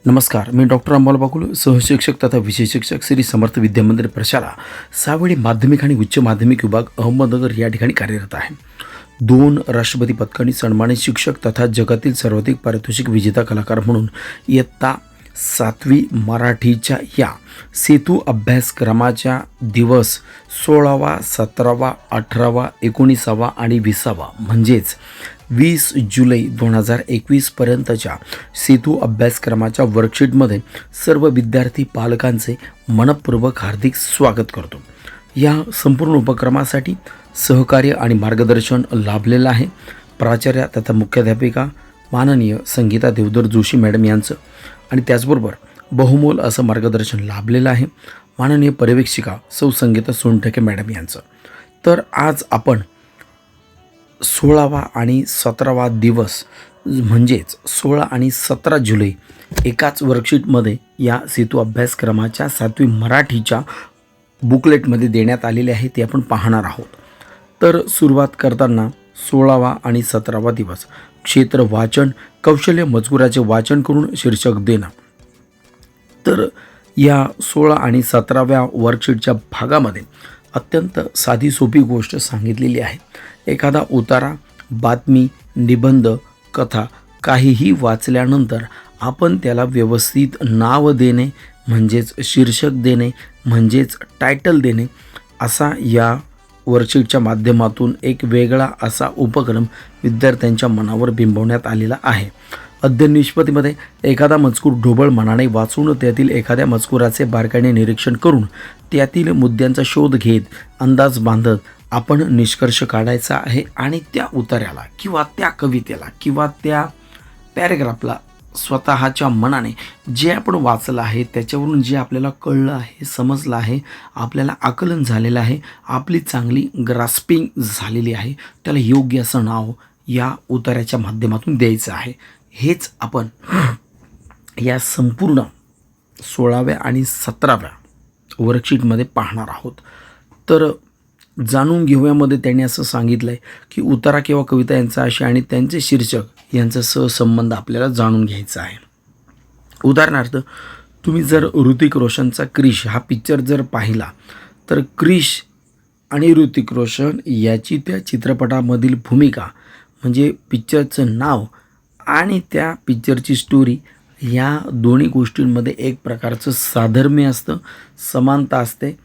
नमस्कार, मी डॉक्टर अंबाल बाकुल, सहशिक्षक तथा विषय शिक्षक श्री समर्थ विद्यामंदिर प्रशाला सावेडी माध्यमिक आणि उच्च माध्यमिक विभाग अहमदनगर या ठिकाणी कार्यरत आहे. 2 राष्ट्रपती पदकांनी सन्मानित शिक्षक तथा जगातील सर्वाधिक पारितोषिक विजेता कलाकार म्हणून इयत्ता 7वी मराठीच्या या सेतू अभ्यासक्रमाच्या दिवस 16वा, 17वा, 18वा, 19वा आणि 20वा म्हणजेच 20 जुलै 2021 पर्यंतच्या सेतू अभ्यासक्रमाच्या वर्कशीटमध्ये सर्व विद्यार्थी पालकांचे मनपूर्वक हार्दिक स्वागत करतो. या संपूर्ण उपक्रमासाठी सहकार्य आणि मार्गदर्शन लाभलेलं आहे प्राचार्य तथा मुख्याध्यापिका माननीय संगीता देवधर जोशी मॅडम यांचं, आणि त्याचबरोबर बहुमोल असं मार्गदर्शन लाभलेलं आहे माननीय पर्यवेक्षिका सौ संगीता सोनटके मॅडम यांचं. तर आज आपण 16वा आणि 17वा दिवस म्हणजेच 16 आणि 17 जुलै एकाच वर्कशीटमध्ये या सेतू अभ्यासक्रमाच्या 7वी मराठीच्या बुकलेटमध्ये देण्यात आलेले आहे ते आपण पाहणार आहोत. तर सुरुवात करताना 16वा आणि 17वा दिवस क्षेत्र वाचन कौशल्य मजकुराचे वाचन करून शीर्षक देणं. तर या 16 आणि 17व्या वर्कशीटच्या भागामध्ये अत्यंत साधी सोपी गोष्ट सांगितलेली आहे. एखादा उतारा, बातमी, निबंध, कथा काहीही वाचल्यानंतर आपण त्याला व्यवस्थित नाव देणे म्हणजेच शीर्षक देणे म्हणजेच टायटल देणे असा या वर्कशीटच्या माध्यमातून एक वेगळा असा उपक्रम विद्यार्थ्यांच्या मनावर बिंबवण्यात आलेला आहे. अध्ययन निष्पत्तीमध्ये एखादा मजकूर ढोबळ मनाने वाचून त्यातील एखाद्या मजकुराचे बारकाईने निरीक्षण करून त्यातील मुद्द्यांचा शोध घेत अंदाज बांधत आपण निष्कर्ष काढायचा आहे आणि त्या उतार्याला किंवा त्या कवितेला किंवा त्या पॅरेग्राफला स्वतःच्या मनाने जे आपण वाचलं आहे त्याच्यावरून जे आपल्याला कळलं आहे, समजलं आहे, आपल्याला आकलन झालेलं आहे, आपली चांगली ग्रास्पिंग झालेली आहे, त्याला योग्य असं नाव या उतार्याच्या माध्यमातून द्यायचं आहे. हेच आपण या संपूर्ण 16व्या आणि 17व्या वर्कशीटमध्ये पाहणार आहोत. तर जाणून घेऊयामध्ये त्यांनी असं सांगितलं आहे की उतारा किंवा कविता यांचा आशय आणि त्यांचे शीर्षक यांचा सहसंबंध आपल्याला जाणून घ्यायचा आहे. उदाहरणार्थ तुम्ही जर ऋतिक रोशनचा क्रिश हा पिक्चर जर पाहिला तर क्रिश आणि ऋतिक रोशन याची त्या चित्रपटामधील भूमिका म्हणजे पिक्चरचं नाव आणि त्या पिक्चरची स्टोरी या दोन्ही गोष्टींमध्ये एक प्रकारचं साधर्म्य असतं, समानता असते.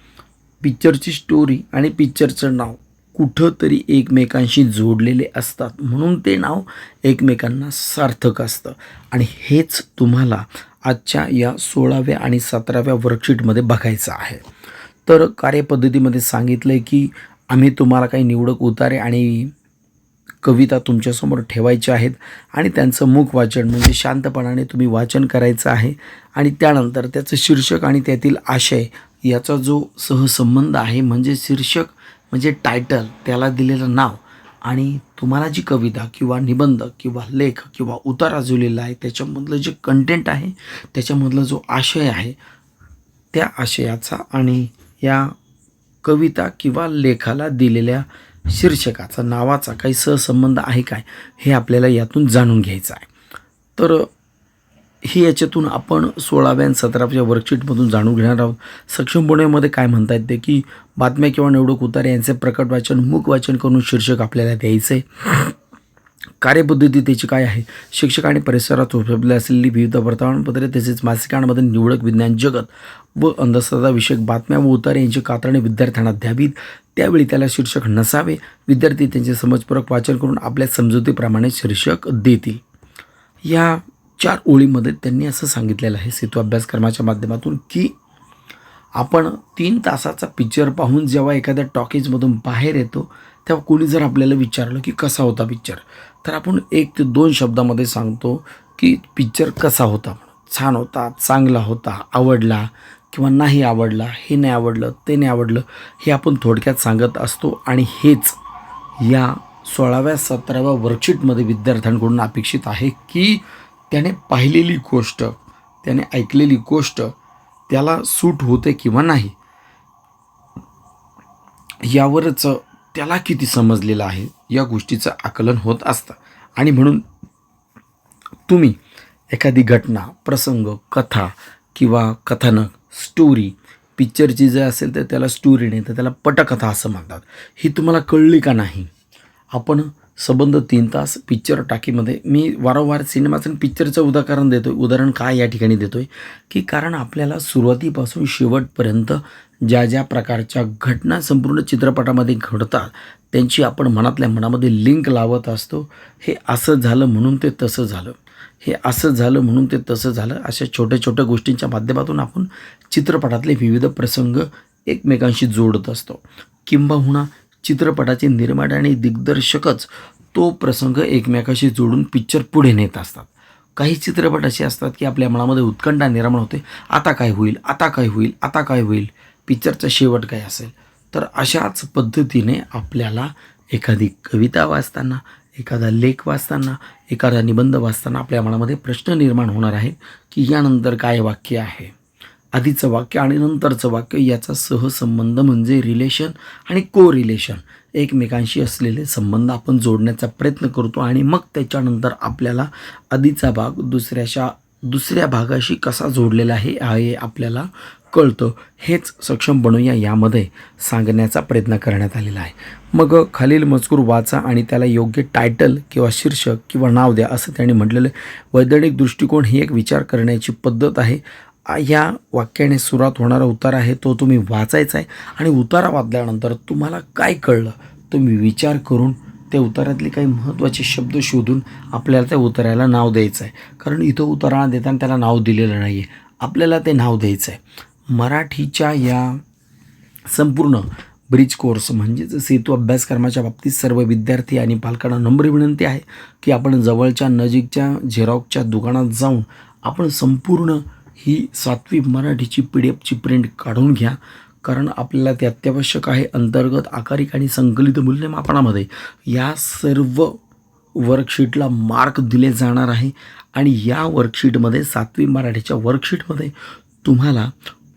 पिक्चरची स्टोरी आणि पिक्चरचं नाव कुठंतरी एकमेकांशी जोडलेले असतात म्हणून ते नाव एकमेकांना सार्थक असतं आणि हेच तुम्हाला आजच्या या 16व्या आणि 17व्या वर्कशीटमध्ये बघायचं आहे. तर कार्यपद्धतीमध्ये सांगितलं आहे की आम्ही तुम्हाला काही निवडक उतारे आणि कविता तुमच्यासमोर ठेवायच्या आहेत आणि त्यांचं मुख वाचन म्हणजे शांतपणाने तुम्ही वाचन करायचं आहे आणि त्यानंतर त्याचं शीर्षक आणि त्यातील आशय याचा जो सहसंबंध आहे म्हणजे शीर्षक म्हणजे टायटल, त्याला दिलेलं नाव आणि तुम्हाला जी कविता किंवा निबंध किंवा लेख किंवा उतारा जो लिहिला आहे त्याच्यामधलं जे कंटेंट आहे त्याच्यामधला जो आशय आहे त्या आशयाचा आणि या कविता किंवा लेखाला दिलेल्या शीर्षकाचा नावाचा काही सहसंबंध आहे काय हे आपल्याला यातून जाणून घ्यायचं आहे. तर ही याच्यातून आपण 16व्या आणि 17व्या वर्कशीटमधून जाणून घेणार आहोत. सक्षम पुणेमध्ये काय म्हणता येते की बातम्या किंवा निवडक उतारे यांचे प्रकट वाचन मूक वाचन करून शीर्षक आपल्याला द्यायचं आहे. कार्यपद्धती त्याची काय आहे? शिक्षक आणि परिसरात उपलब्ध असलेली विविध वर्तमानपत्रे तसेच मासिकांमध्ये निवडक विज्ञान जगत व अंधश्रद्धा विषयक बातम्या व उतारे यांची कात्रणे विद्यार्थ्यांना द्यावीत. त्यावेळी त्याला शीर्षक नसावे. विद्यार्थी त्यांचे समजपूर्वक वाचन करून आपल्या समजुतीप्रमाणे शीर्षक देतील. या 4 ओळीमध्ये त्यांनी असं सांगितलेलं आहे सेतू अभ्यासक्रमाच्या माध्यमातून की आपण 3 तासाचा पिक्चर पाहून जेव्हा एखाद्या टॉकीजमधून बाहेर येतो तेव्हा कोणी जर आपल्याला विचारलं की कसा होता पिक्चर तर आपण 1 ते 2 शब्दामध्ये सांगतो की पिक्चर कसा होता, छान होता, चांगला होता, आवडला किंवा नाही आवडला, हे नाही आवडलं, ते नाही आवडलं, हे आपण थोडक्यात सांगत असतो. आणि हेच या 16व्या 17व्या वर्कशीटमध्ये विद्यार्थ्यांकडून अपेक्षित आहे की त्याने पाहिलेली गोष्ट, त्याने ऐकलेली गोष्ट त्याला सूट होते किंवा नाही यावरच त्याला किती समजलेलं आहे या गोष्टीचं आकलन होत असतं. आणि म्हणून तुम्ही एखादी घटना, प्रसंग, कथा किंवा कथानक, स्टोरी, पिक्चरची जर असेल तर त्याला स्टोरी नाही तर त्याला पटकथा असं म्हणतात. ही तुम्हाला कळली का नाही? आपण संबंध 3 तास पिक्चर टाकीमध्ये, मी वारंवार सिनेमाचं आणि पिक्चरचं उदाहरण काय या ठिकाणी देतो आहे, की कारण आपल्याला सुरुवातीपासून शेवटपर्यंत ज्या ज्या प्रकारच्या घटना संपूर्ण चित्रपटामध्ये घडतात त्यांची आपण मनातल्या मनामध्ये लिंक लावत असतो. हे असं झालं म्हणून ते तसं झालं, हे असं झालं म्हणून ते तसं झालं, अशा छोट्या छोट्या गोष्टींच्या माध्यमातून आपण चित्रपटातले विविध प्रसंग एकमेकांशी जोडत असतो. किंबहुना चित्रपटाचे निर्माते आणि दिग्दर्शकच तो प्रसंग एकमेकाशी जोडून पिक्चर पुढे नेत असतात. काही चित्रपट असे असतात की आपल्या मनामध्ये उत्कंठा निर्माण होते, आता काय होईल, आता काय होईल, आता काय होईल, पिक्चरचा शेवट काय असेल. तर अशाच पद्धतीने आपल्याला एखादी कविता वाचताना, एखादा लेख वाचताना, एखादा निबंध वाचताना आपल्या मनामध्ये प्रश्न निर्माण होणार आहे की यानंतर काय वाक्य आहे, आधीचं वाक्य आणि नंतरचं वाक्य याचा सहसंबंध म्हणजे रिलेशन आणि को रिलेशन, एकमेकांशी असलेले संबंध आपण जोडण्याचा प्रयत्न करतो आणि मग त्याच्यानंतर आपल्याला आधीचा भाग दुसऱ्या भागाशी कसा जोडलेला आहे आपल्याला कळतं. हेच सक्षम बनूया यामध्ये सांगण्याचा प्रयत्न करण्यात आलेला आहे. मग खालील मजकूर वाचा आणि त्याला योग्य टायटल किंवा शीर्षक किंवा नाव द्या असं त्यांनी म्हटलेलं आहे. वैधानिक दृष्टिकोन ही एक विचार करण्याची पद्धत आहे. या वाक्याने सुरुवात होणारा उतारा आहे तो तुम्ही वाचायचा आहे आणि उतारा वाचल्यानंतर तुम्हाला काय कळलं तुम्ही विचार करून त्या उतारातले काही महत्त्वाचे शब्द शोधून आपल्याला त्या उताराला नाव द्यायचं आहे. कारण इथं उतारा देताना त्याला नाव दिलेलं नाही आहे, आपल्याला ते नाव द्यायचं आहे. मराठीच्या या संपूर्ण ब्रिज कोर्स म्हणजेच सेतू अभ्यासक्रमाच्या बाबतीत सर्व विद्यार्थी आणि पालकांना नम्र विनंती आहे की आपण जवळच्या नजीकच्या झेरॉक्सच्या दुकानात जाऊन आपण संपूर्ण ही 7वी मराठीची PDF प्रिंट काढून घ्या. कारण आपल्याला ते अत्यावश्यक आहे. अंतर्गत, आकारिक आणि संकलित मूल्यमापनामध्ये या सर्व वर्कशीटला मार्क दिले जाणार आहे आणि या वर्कशीटमध्ये 7वी मराठीच्या वर्कशीटमध्ये तुम्हाला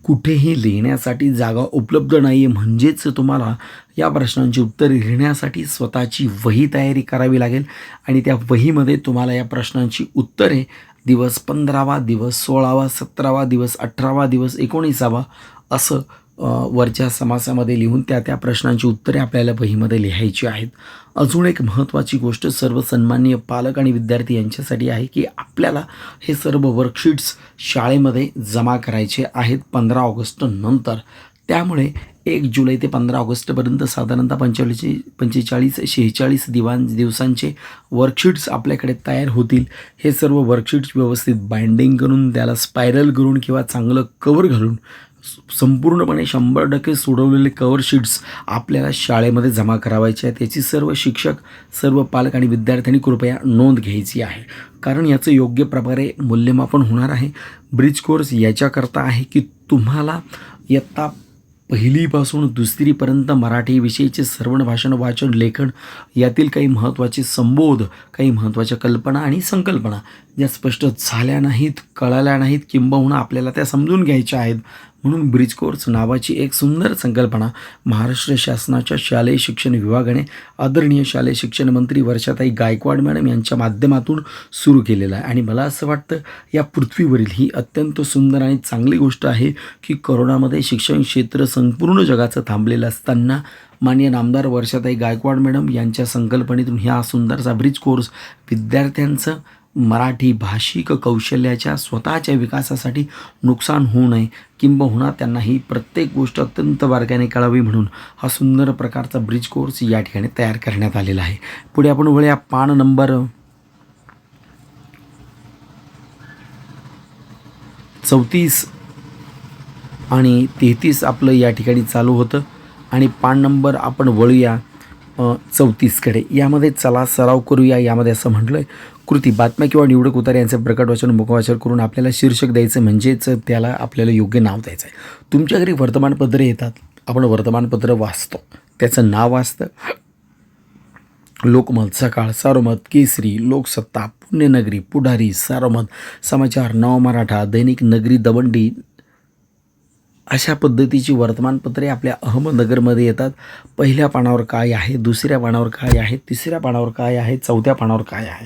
कुठेही लिहिण्यासाठी जागा उपलब्ध नाही आहे. म्हणजेच तुम्हाला या प्रश्नांची उत्तरे लिहिण्यासाठी स्वतःची वही तयारी करावी लागेल आणि त्या वहीमध्ये तुम्हाला या प्रश्नांची उत्तरे दिवस 15वा, दिवस 16वा, 17वा दिवस, 18वा दिवस, 19वा असं वरच्या समासामध्ये लिहून त्या प्रश्नांची उत्तरे आपल्याला वहीमध्ये लिहायची आहेत. अजून एक महत्त्वाची गोष्ट सर्व सन्माननीय पालक आणि विद्यार्थी यांच्यासाठी आहे की आपल्याला हे सर्व वर्कशीट्स शाळेमध्ये जमा करायचे आहेत 15 ऑगस्ट नंतर. त्यामुळे 1 जुलै ते 15 ऑगस्टपर्यंत साधारणतः 45-46 दिवसांचे वर्कशीट्स आपल्याकडे तयार होतील. हे सर्व वर्कशीट्स व्यवस्थित बाइंडिंग करून त्याला स्पायरल करून किंवा चांगलं कवर घालून संपूर्णपणे 100% सोडवलेले कवर शीट्स आपल्याला शाळेमध्ये जमा करावायचे आहेत. याची सर्व शिक्षक, सर्व पालक आणि विद्यार्थ्यांनी कृपया नोंद घ्यायची आहे. कारण याचं योग्य प्रकारे मूल्यमापन होणार आहे. ब्रिज कोर्स याच्याकरता आहे की तुम्हाला इयत्ता 1लीपासून 2रीपर्यंत मराठी विषयीचे श्रवण, भाषण, वाचन, लेखन यातील काही महत्त्वाचे संबोध, काही महत्त्वाच्या कल्पना आणि संकल्पना ज्या स्पष्ट झाल्या नाहीत, कळाल्या नाहीत किंबहुना आपल्याला त्या समजून घ्यायच्या आहेत. म्हणून ब्रिज कोर्स नावाची एक सुंदर संकल्पना महाराष्ट्र शासनाच्या शालेय शिक्षण विभागाने आदरणीय शालेय शिक्षण मंत्री वर्षाताई गायकवाड मॅडम यांच्या माध्यमातून सुरू केलेला आहे. आणि मला असं वाटतं या पृथ्वीवरील ही अत्यंत सुंदर आणि चांगली गोष्ट आहे की कोरोनामध्ये शिक्षण क्षेत्र संपूर्ण जगाचं थांबलेलं असताना माननीय नामदार वर्षाताई गायकवाड मॅडम यांच्या संकल्पनेतून ह्या सुंदरसा ब्रिज कोर्स विद्यार्थ्यांचं मराठी भाषिक कौशल्याच्या स्वतःच्या विकासासाठी नुकसान होऊ नये किंबहुना त्यांना ही प्रत्येक गोष्ट अत्यंत बारकाईने कळावी म्हणून हा सुंदर प्रकारचा ब्रिज कोर्स या ठिकाणी तयार करण्यात आलेला आहे. पुढे आपण वळूया पान नंबर 34 आणि 33 आपलं या ठिकाणी चालू होतं आणि पान नंबर आपण वळूया 34कडे. यामध्ये चला सराव करूया. यामध्ये असं म्हटलं आहे, कृती, बातम्या किंवा निवडक उतारे यांचं प्रकट वाचन, मुखवाचन करून आपल्याला शीर्षक द्यायचं म्हणजेच त्याला आपल्याला योग्य नाव द्यायचं आहे. तुमच्या घरी वर्तमानपत्रे येतात, आपण वर्तमानपत्र वाचतो, त्याचं नाव असतं लोकमत, सकाळ, सारोमत, केसरी, लोकसत्ता, पुण्यनगरी, पुढारी, सारोमत, समाचार, नवमराठा, दैनिक नगरी, दवंडी अशा पद्धतीची वर्तमानपत्रे आपल्या अहमदनगरमध्ये येतात. पहिल्या पानावर काय आहे, दुसऱ्या पानावर काय आहे, तिसऱ्या पानावर काय आहे, चौथ्या पानावर काय आहे.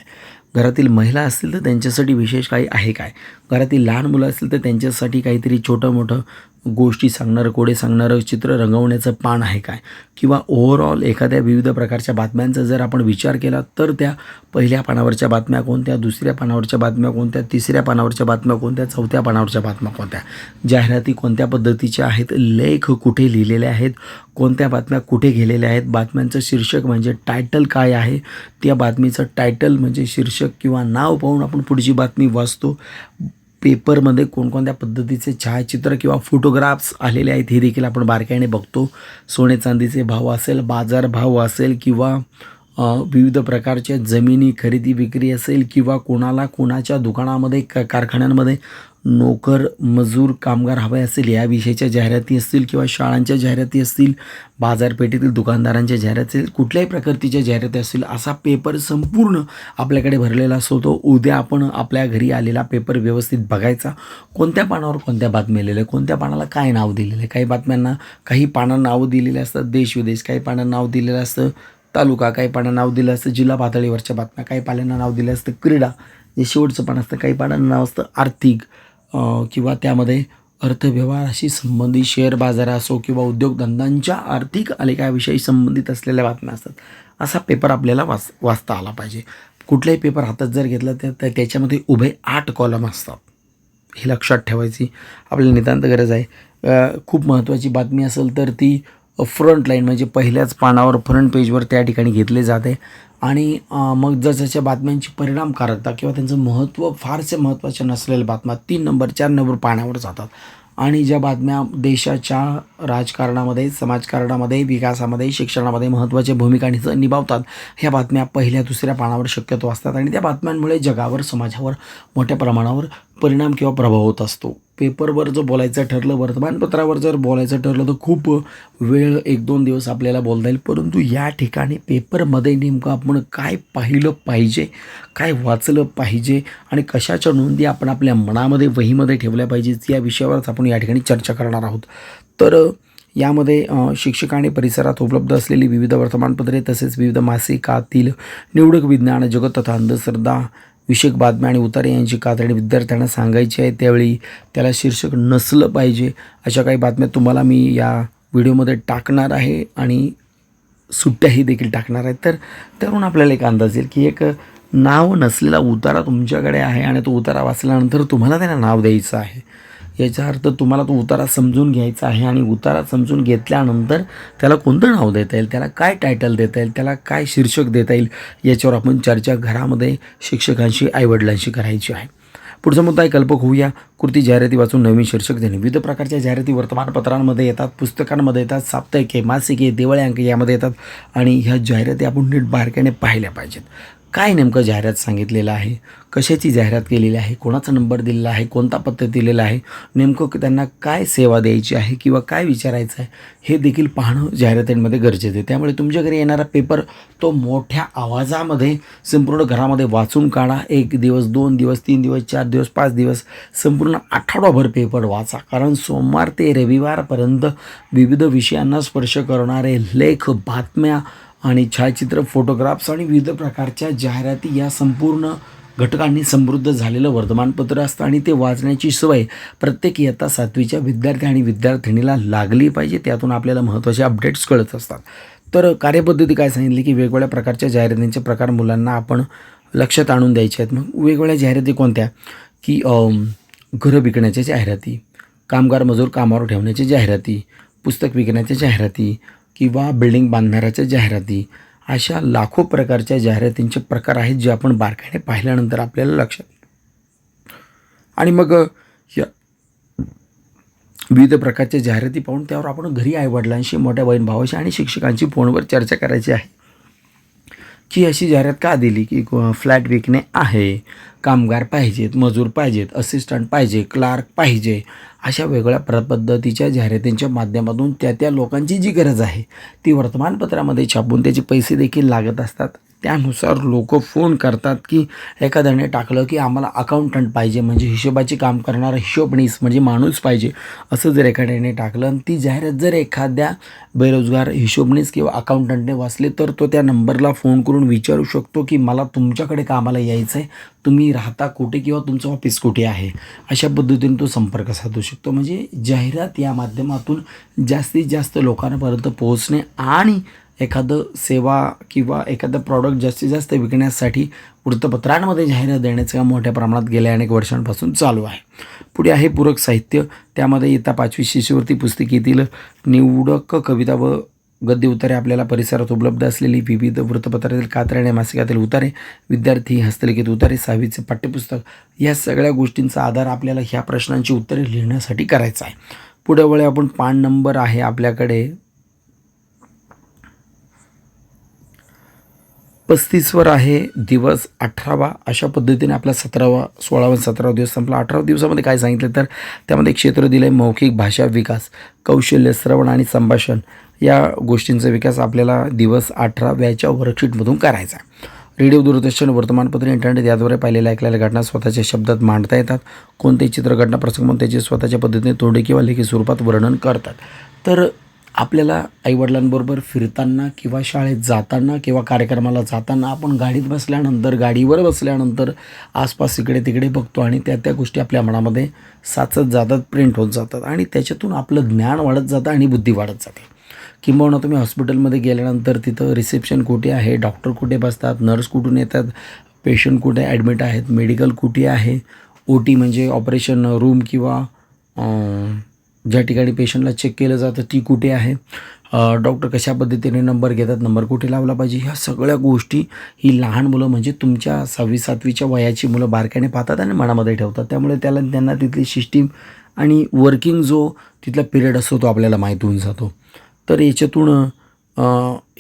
घरातील महिला असतील तर त्यांच्यासाठी विशेष काही आहे काय, घरातील लहान मुलं असतील तर त्यांच्यासाठी काहीतरी छोटं मोठं गोष्टी सांगणारं, कोडे सांगणारं चित्र रंगवण्याचं पान आहे काय, किंवा ओव्हरऑल एखाद्या विविध प्रकारच्या बातम्यांचा जर आपण विचार केला तर त्या पहिल्या पानावरच्या बातम्या कोणत्या, दुसऱ्या पानावरच्या बातम्या कोणत्या, तिसऱ्या पानावरच्या बातम्या कोणत्या, चौथ्या पानावरच्या बातम्या कोणत्या, जाहिराती कोणत्या पद्धतीच्या आहेत, लेख कुठे लिहिलेले आहेत, कोणत्या बातम्या कुठे गेलेल्या आहेत, बातम्यांचं शीर्षक म्हणजे टायटल काय आहे, त्या बातमीचं टायटल म्हणजे शीर्षक किंवा नाव पाहून आपण पुढची बातमी वाचतो. पेपरमध्ये कोणकोणत्या पद्धतीचे छायाचित्र किंवा फोटोग्राफ्स आलेले आहेत हे देखील आपण बारकाईने बघतो. सोने चांदीचे भाव असेल, बाजारभाव असेल, किंवा विविध प्रकारच्या जमिनी खरेदी विक्री असेल, किंवा कोणाच्या दुकानामध्ये कारखान्यांमध्ये नोकर मजूर कामगार हवे असेल याविषयीच्या जाहिराती असतील, किंवा शाळांच्या जाहिराती असतील, बाजारपेठेतील दुकानदारांच्या जाहिराती असतील, कुठल्याही प्रकारच्या जाहिराती असतील, असा पेपर संपूर्ण आपल्याकडे भरलेला असतो. उद्या आपण आपल्या घरी आलेला पेपर व्यवस्थित बघायचा, कोणत्या पानावर कोणत्या बातम्या लिहिलेल्या, कोणत्या पानाला काय नाव दिलेलं आहे. काही बातम्यांना काही पानांना नावं दिलेली असतात देश विदेश, काही पानांना नाव दिलेलं असतं तालुका, काही पानांना नाव दिलं असतं जिल्हा पातळीवरच्या बातम्या, काही पानांना नाव दिलं असतं क्रीडा, जे शेवटचं पान असतं, काही पानांना नाव असतं आर्थिक, किंवा त्यामध्ये अर्थव्यवहाराशी संबंधित शेअर बाजार असो किंवा उद्योगधंद्यांच्या आर्थिक आलेखाविषयी संबंधित असलेल्या बातम्या असतात. असा पेपर आपल्याला वाचता आला पाहिजे. कुठलाही पेपर हातात जर घेतला तर त्याच्यामध्ये उभे 8 कॉलम असतात, हे लक्षात ठेवायची आपल्याला नितांत गरज आहे. खूप महत्त्वाची बातमी असेल तर ती फ्रंट लाईन म्हणजे पहिल्याच पानावर फ्रंट पेजवर त्या ठिकाणी घेतले जाते. आणि मग जसजशा बातम्यांची परिणामकारकता किंवा त्यांचं महत्त्व फारसे महत्त्वाच्या नसलेल्या बातम्या 3 नंबर 4 नंबर पानावर जातात. आणि ज्या बातम्या देशाच्या राजकारणामध्ये, समाजकारणामध्ये, विकासामध्ये, शिक्षणामध्ये महत्त्वाच्या भूमिका निभावतात, ह्या बातम्या पहिल्या दुसऱ्या पानावर शक्यतो असतात. आणि त्या बातम्यांमुळे जगावर, समाजावर मोठ्या प्रमाणावर परिणाम किंवा प्रभाव होत असतो. पेपरवर जर बोलायचं ठरलं, वर्तमानपत्रावर जर बोलायचं ठरलं तर खूप वेळ 1-2 दिवस आपल्याला बोलता येईल. परंतु या ठिकाणी पेपरमध्ये नेमकं आपण काय पाहिलं पाहिजे, काय वाचलं पाहिजे आणि कशाच्या नोंदी आपण आपल्या मनामध्ये, वहीमध्ये ठेवल्या पाहिजेत, या विषयावरच आपण या ठिकाणी चर्चा करणार आहोत. तर यामध्ये शिक्षक आणि परिसरात उपलब्ध असलेली विविध वर्तमानपत्रे तसेच विविध मासिकातील निवडक विज्ञान, जगत तथा अंधश्रद्धा विषयक बातम्या आणि उतारे यांची कात्रणं विद्यार्थ्यांना सांगायची आहे, त्यावेळी त्याला शीर्षक नसलं पाहिजे अशा काही बातम्या तुम्हाला मी या व्हिडिओमध्ये टाकणार आहे आणि सुट्ट्याही देखील टाकणार आहेत. तर त्यावरून आपल्याला एक अंदाज येईल की एक नाव नसलेला उतारा तुमच्याकडे आहे आणि तो उतारा वाचल्यानंतर तुम्हाला त्याला नाव द्यायचं आहे. याचा अर्थ तुम्हाला तो उतारा समजून घ्यायचा आहे आणि उतारा समजून घेतल्यानंतर त्याला कोणतं नाव देता येईल, त्याला काय टायटल देता येईल, त्याला काय शीर्षक देता येईल, याच्यावर आपण चर्चा घरामध्ये शिक्षकांशी, आईवडिलांशी करायची आहे. पुढचा मुद्दा आहे कल्पक होऊया. कृती जाहिराती वाचून नवीन शीर्षक देणे. विविध प्रकारच्या जाहिराती वर्तमानपत्रांमध्ये येतात, पुस्तकांमध्ये येतात, साप्ताहिके, मासिके, दिवाळी यामध्ये येतात आणि ह्या जाहिराती आपण नीट बारकाईने पाहिल्या पाहिजेत. काय नेमकं जाहिरात सांगितलेलं आहे, कशाची जाहिरात केलेली आहे, कोणाचा नंबर दिलेला आहे, कोणता पत्ता दिलेला आहे, नेमकं त्यांना काय सेवा द्यायची आहे किंवा काय विचारायचं आहे, हे देखील पाहणं जाहिरातींमध्ये गरजेचं आहे. त्यामुळे तुमच्या घरी येणारा पेपर तो मोठ्या आवाजामध्ये संपूर्ण घरामध्ये वाचून काढा. 1 दिवस, 2 दिवस, 3 दिवस, 4 दिवस, 5 दिवस, संपूर्ण आठवडाभर पेपर वाचा. कारण सोमवार ते रविवारपर्यंत विविध विषयांना स्पर्श करणारे लेख, बातम्या आणि छायाचित्र, फोटोग्राफ्स आणि विविध प्रकारच्या जाहिराती या संपूर्ण घटकांनी समृद्ध झालेलं वर्तमानपत्र असतं आणि ते वाचण्याची सवय प्रत्येक इयत्ता 7वीच्या विद्यार्थी आणि विद्यार्थिनीला लागली पाहिजे. त्यातून आपल्याला महत्त्वाचे अपडेट्स कळत असतात. तर कार्यपद्धती काय सांगितली की वेगवेगळ्या प्रकारच्या जाहिरातींचे प्रकार मुलांना आपण लक्षात आणून द्यायचे आहेत. मग वेगवेगळ्या जाहिराती कोणत्या की घरं विकण्याच्या जाहिराती, कामगार मजूर कामावर ठेवण्याच्या जाहिराती, पुस्तक विकण्याच्या जाहिराती किंवा बिल्डिंग बांधणाऱ्याच्या जाहिराती, अशा लाखो प्रकारच्या जाहिरातींचे प्रकार आहेत जे आपण बारकाईने पाहिल्यानंतर आपल्याला लक्षात येईल. आणि मग या विविध प्रकारच्या जाहिराती पाहून त्यावर आपण घरी आईवडिलांशी, मोठ्या बहीण भावाशी आणि शिक्षकांची फोनवर चर्चा करायची आहे की अशी जाहिरात का दिली की फ्लॅट विकणे आहे, कामगार पाहिजेत, मजूर पाहिजेत, असिस्टंट पाहिजे, क्लार्क पाहिजे, अशा वेगवेगळ्या पद्धतीच्या जाहिरातींच्या माध्यमातून त्या लोकांची जी गरज आहे ती वर्तमानपत्रामध्ये छापून त्याचे पैसे देखील लागत असतात. त्यानुसार लोक फोन करतात की एखाद्याने टाकलं की आम्हाला अकाउंटंट पाहिजे, म्हणजे हिशोबाचे काम करणारा हिशोबनीस म्हणजे माणूस पाहिजे, असं जर एखाद्याने टाकलं आणि ती जाहिरात जर एखाद्या बेरोजगार हिशोबनीस किंवा अकाउंटंटने वाचले, तर तो त्या नंबरला फोन करून विचारू शकतो की मला तुमच्याकडे कामाला यायचं आहे, तुम्ही राहता कुठे किंवा तुमचं ऑफिस कुठे आहे. अशा पद्धतीने तो संपर्क साधू शकतो. म्हणजे जाहिरात या माध्यमातून जास्तीत जास्त लोकांपर्यंत पोहोचणे आणि एखादं सेवा किंवा एखादं प्रॉडक्ट जास्तीत जास्त विकण्यासाठी वृत्तपत्रांमध्ये जाहिरात देण्याचं काम मोठ्या प्रमाणात गेल्या अनेक वर्षांपासून चालू आहे. पुढे आहे पूरक साहित्य. त्यामध्ये इयत्ता 5वी शिष्यवृत्ती पुस्तिकेतील निवडक कविता व गद्य उतारे, आपल्याला परिसरात उपलब्ध असलेली विविध वृत्तपत्रातील कात्रे आणि मासिकातील उतारे, विद्यार्थी हस्तलिखित उतारे, 6वीचे पाठ्यपुस्तक, या सगळ्या गोष्टींचा आधार आपल्याला ह्या प्रश्नांची उत्तरे लिहिण्यासाठी करायचा आहे. पुढे वळे आपण पान नंबर आहे आपल्याकडे 35वर आहे. दिवस 18वा. अशा पद्धतीने आपला 17वा 16वा 17वा दिवस संपला. 18व्या दिवसामध्ये काय सांगितलं तर त्यामध्ये एक क्षेत्र दिलं आहे मौखिक भाषा विकास, कौशल्य, श्रवण आणि संभाषण या गोष्टींचा विकास आपल्याला दिवस 18व्याच्या वर्कशीटमधून करायचा आहे. रेडिओ, दूरदर्शन, वर्तमानपत्र, इंटरनेट याद्वारे पाहिलेल्या ऐकलेल्या घटना स्वतःच्या शब्दात मांडता येतात. कोणतेही चित्र, घटना, प्रसंग म्हणून त्याचे स्वतःच्या पद्धतीने तोंडी किंवा लेखी स्वरूपात वर्णन करतात. तर आपल्याला आईवडिलांबरोबर फिरताना किंवा शाळेत जाताना किंवा कार्यक्रमाला जाताना आपण गाडीत बसल्यानंतर, गाडीवर बसल्यानंतर आसपास इकडे तिकडे बघतो आणि त्या गोष्टी आपल्या मनामध्ये साचत जातात, प्रिंट होत जातात आणि त्याच्यातून आपलं ज्ञान वाढत जातं आणि बुद्धी वाढत जाते. किंबहुना तुम्ही हॉस्पिटलमध्ये गेल्यानंतर तिथं रिसेप्शन कुठे आहे, डॉक्टर कुठे बसतात, नर्स कुठून येतात, पेशंट कुठे ॲडमिट आहेत, मेडिकल कुठे आहे, OT म्हणजे ऑपरेशन रूम किंवा ज्या ठिकाणी पेशंटला चेक केलं जातं ती कुठे आहे, डॉक्टर कशा पद्धतीने नंबर घेतात, नंबर कुठे लावला पाहिजे, ह्या सगळ्या गोष्टी ही लहान मुलं म्हणजे तुमच्या 6वी 7वीच्या वयाची मुलं बारकाईने पाहतात आणि मनामध्ये ठेवतात. त्यामुळे त्यांना तिथली सिस्टीम आणि वर्किंग जो तिथला पिरियड असतो तो आपल्याला माहीत होऊन जातो. तर याच्यातून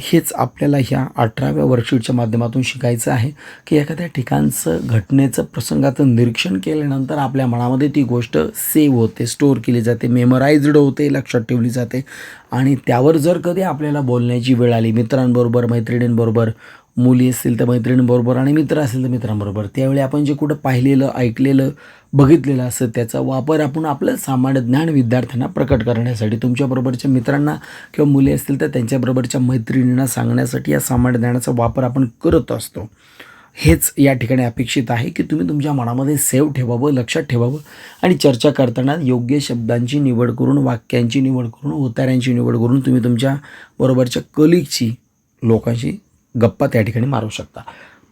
हेच आपल्याला ह्या 18व्या वर्कशीटच्या माध्यमातून शिकायचं आहे की एखाद्या ठिकाणचं घटनेचं प्रसंगाचं निरीक्षण केल्यानंतर आपल्या मनामध्ये ती गोष्ट सेव्ह होते, स्टोअर केली जाते, मेमोराइज्ड होते, लक्षात ठेवली जाते आणि त्यावर जर कधी आपल्याला बोलण्याची वेळ आली मित्रांबरोबर, मैत्रिणींबरोबर, मुली असतील तर मैत्रिणींबरोबर आणि मित्र असेल तर मित्रांबरोबर, त्यावेळी आपण जे कुठं पाहिलेलं, ऐकलेलं, बघितलेलं असं त्याचा वापर आपण आपलं सामान्य ज्ञान विद्यार्थ्यांना प्रकट करण्यासाठी, तुमच्याबरोबरच्या मित्रांना किंवा मुली असतील तर त्यांच्याबरोबरच्या मैत्रिणींना सांगण्यासाठी या सामान्य ज्ञानाचा वापर आपण करत असतो. हेच या ठिकाणी अपेक्षित आहे की तुम्ही तुमच्या मनामध्ये सेव्ह ठेवावं, लक्षात ठेवावं आणि चर्चा करताना योग्य शब्दांची निवड करून, वाक्यांची निवड करून, उतार्यांची निवड करून तुम्ही तुमच्या बरोबरच्या कलिगची, लोकांशी गप्पा त्या ठिकाणी मारू शकता.